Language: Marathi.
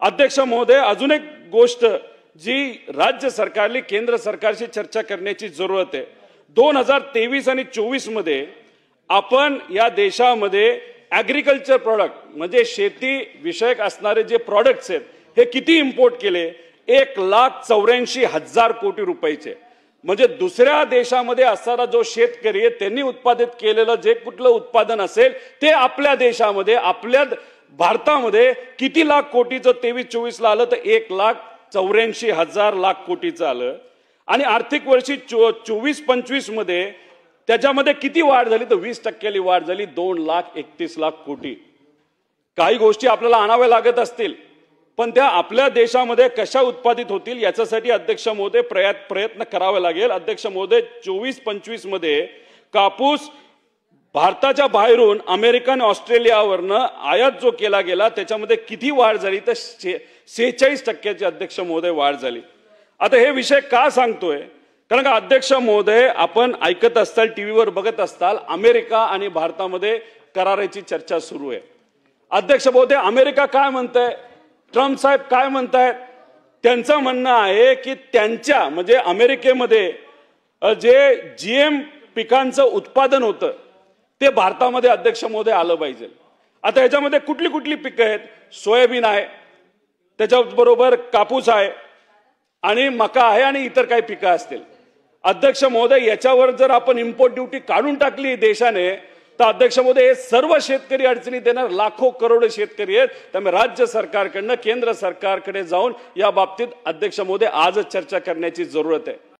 अध्यक्ष महोदय, अजून एक गोष्ट जी राज्य सरकारने केंद्र सरकारशी चर्चा करण्याची जरूरत आहे। 2023 आणि 24 मध्ये आपण या देशामध्ये ॲग्रिकल्चर प्रॉडक्ट म्हणजे शेती विषयक असणारे जे प्रॉडक्ट्स आहेत हे किती इंपोर्ट केले? 1,84,000 कोटी रुपयाचे। म्हणजे दुसऱ्या देशामध्ये असणारा जो शेतकरी आहे त्यांनी उत्पादित केलेलं जे कुठलं उत्पादन असेल ते आपल्या देशामध्ये आपल्या भारतामध्ये किती लाख कोटीचं 23-24 ला आलं तर 1,84,000 कोटीचं आलं। आणि आर्थिक वर्षी 24-25 मध्ये त्याच्यामध्ये किती वाढ झाली तर 20% वाढ झाली, 2,31,00,000 कोटी। काही गोष्टी आपल्याला आणाव्या लागत असतील पण त्या आपल्या देशामध्ये कशा उत्पादित होतील याच्यासाठी अध्यक्ष महोदय प्रयत्न करावे लागेल। अध्यक्ष महोदय, 24-25 मध्ये कापूस भारताच्या बाहेरून अमेरिकन ऑस्ट्रेलियावरनं आयात जो केला गेला त्याच्यामध्ये किती वाढ झाली तर 46% अध्यक्ष महोदय वाढ झाली। आता हे विषय का सांगतोय? कारण का अध्यक्ष महोदय, आपण ऐकत असताल टीव्हीवर बघत असताल अमेरिका आणि भारतामध्ये कराराची चर्चा सुरू आहे। अध्यक्ष महोदय, अमेरिका काय म्हणतंय, ट्रम्प साहेब काय म्हणतायत? त्यांचं म्हणणं आहे की त्यांच्या म्हणजे अमेरिकेमध्ये जे जीएम पिकांचं उत्पादन होतं ते भारतामध्ये अध्यक्ष महोदय आलं पाहिजे। आता ह्याच्यामध्ये कुठली कुठली पिकं आहेत? सोयाबीन आहे, त्याच्याबरोबर कापूस आहे आणि मका आहे आणि इतर काही पिकं असतील। अध्यक्ष महोदय, याच्यावर जर आपण इम्पोर्ट ड्युटी काढून टाकली देशाने तर अध्यक्ष महोदय हे सर्व शेतकरी अडचणीत येणार, लाखो करोडो शेतकरी आहेत। त्यामुळे राज्य सरकारकडनं केंद्र सरकारकडे जाऊन या बाबतीत अध्यक्ष महोदय आजच चर्चा करण्याची जरूरत आहे।